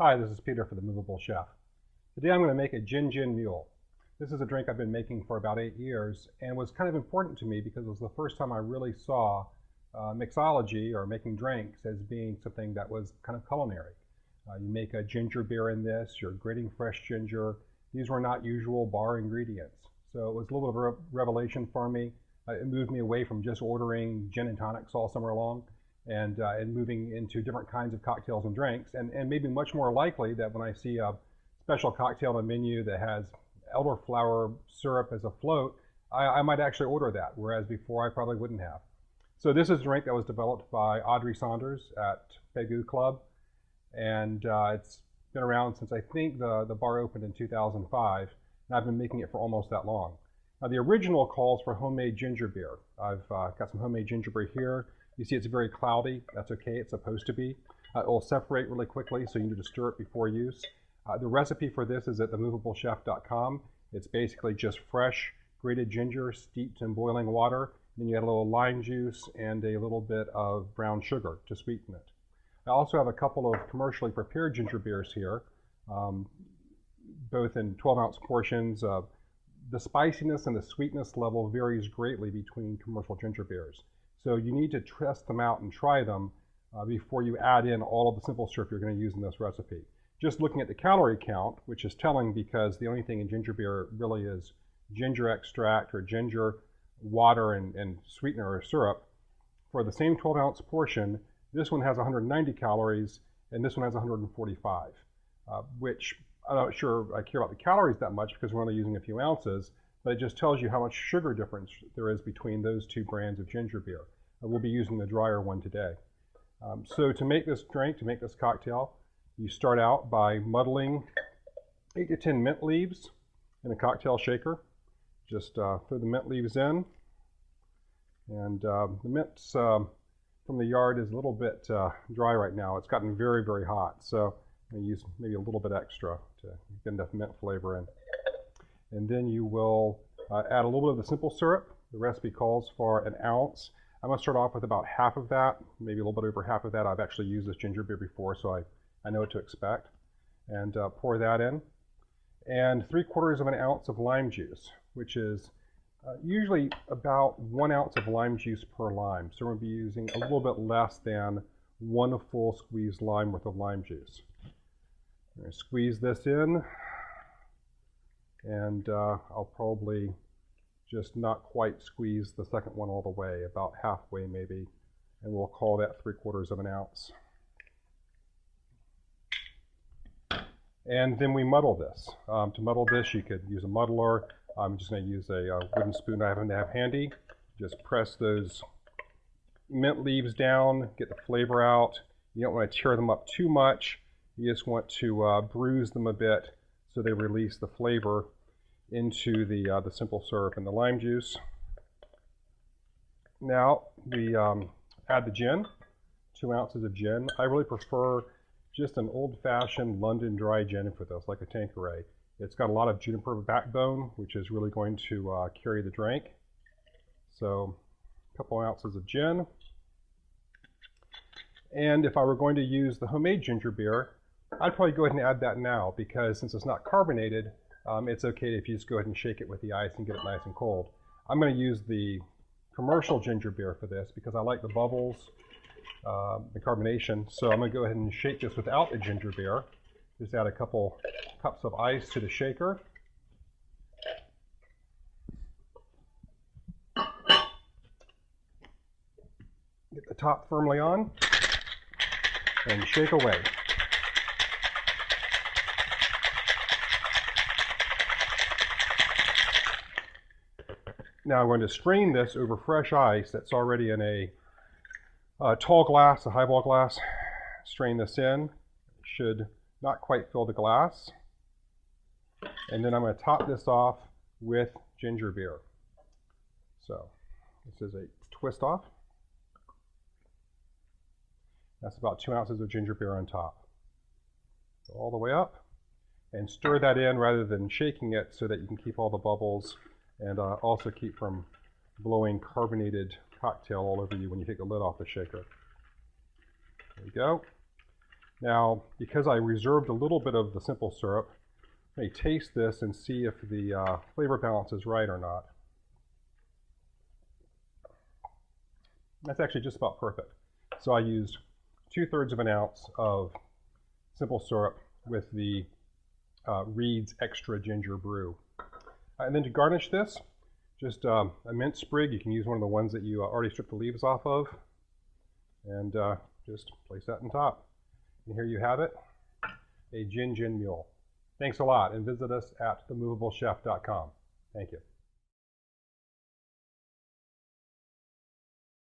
Hi, this is Peter for the Movable Chef. Today I'm going to make a Gin Gin Mule. This is a drink I've been making for about 8 years and was kind of important to me because it was the first time I really saw mixology or making drinks as being something that was kind of culinary. You make a ginger beer in this, you're grating fresh ginger. These were not usual bar ingredients. So it was a little bit of a revelation for me. It moved me away from just ordering gin and tonics all summer long and moving into different kinds of cocktails and drinks, and maybe much more likely that when I see a special cocktail on the menu that has elderflower syrup as a float, I might actually order that, whereas before I probably wouldn't have. So this is a drink that was developed by Audrey Saunders at Pegu Club, and it's been around since I think the bar opened in 2005, and I've been making it for almost that long. Now the original calls for homemade ginger beer. I've got some homemade ginger beer here. You see it's very cloudy. That's okay, it's supposed to be. It will separate really quickly, so you need to stir it before use. The recipe for this is at themovablechef.com. It's basically just fresh grated ginger steeped in boiling water. Then you add a little lime juice and a little bit of brown sugar to sweeten it. I also have a couple of commercially prepared ginger beers here, both in 12-ounce portions. The spiciness and the sweetness level varies greatly between commercial ginger beers. So you need to test them out and try them before you add in all of the simple syrup you're going to use in this recipe. Just looking at the calorie count, which is telling because the only thing in ginger beer really is ginger extract or ginger, water, and sweetener or syrup. For the same 12-ounce portion, this one has 190 calories and this one has 145, which I'm not sure I care about the calories that much because we're only using a few ounces, but it just tells you how much sugar difference there is between those two brands of ginger beer. We'll be using the drier one today. So to make this drink, to make this cocktail, you start out by muddling 8 to 10 mint leaves in a cocktail shaker. Just throw the mint leaves in, and the mint from the yard is a little bit dry right now. It's gotten very, very hot, so I'm going to use maybe a little bit extra to get enough mint flavor in. And then you will add a little bit of the simple syrup. The recipe calls for an ounce. I'm going to start off with about half of that, maybe a little bit over half of that. I've actually used this ginger beer before, so I know what to expect. And pour that in. And 3/4 of an ounce of lime juice, which is usually about 1 ounce of lime juice per lime. So we're going to be using a little bit less than 1 full squeezed lime worth of lime juice. I'm going to squeeze this in, and I'll probably just not quite squeeze the second one all the way, about halfway maybe, and we'll call that 3/4 of an ounce. And then we muddle this. To muddle this, you could use a muddler. I'm just going to use a wooden spoon I happen to have handy. Just press those mint leaves down, get the flavor out. You don't want to tear them up too much. You just want to bruise them a bit so they release the flavor into the simple syrup and the lime juice. Now we add the gin, 2 ounces of gin. I really prefer just an old-fashioned London dry gin for this, like a Tanqueray. It's got a lot of juniper backbone, which is really going to carry the drink. So a couple ounces of gin. And if I were going to use the homemade ginger beer, I'd probably go ahead and add that now, because since it's not carbonated, it's okay if you just go ahead and shake it with the ice and get it nice and cold. I'm going to use the commercial ginger beer for this because I like the bubbles, the carbonation. So I'm going to go ahead and shake this without the ginger beer. Just add a couple cups of ice to the shaker. Get the top firmly on and shake away. Now I'm going to strain this over fresh ice that's already in a tall glass, a highball glass. Strain this in. It should not quite fill the glass. And then I'm going to top this off with ginger beer. So this is a twist off. That's about 2 ounces of ginger beer on top. Go all the way up and stir that in rather than shaking it so that you can keep all the bubbles and also keep from blowing carbonated cocktail all over you when you take the lid off the shaker. There you go. Now, because I reserved a little bit of the simple syrup, I may taste this and see if the flavor balance is right or not. That's actually just about perfect. So I used 2/3 of an ounce of simple syrup with the Reed's Extra Ginger Brew. And then to garnish this, just a mint sprig. You can use one of the ones that you already stripped the leaves off of. And just place that on top. And here you have it, a Gin Gin Mule. Thanks a lot, and visit us at themovable chef.com. Thank you.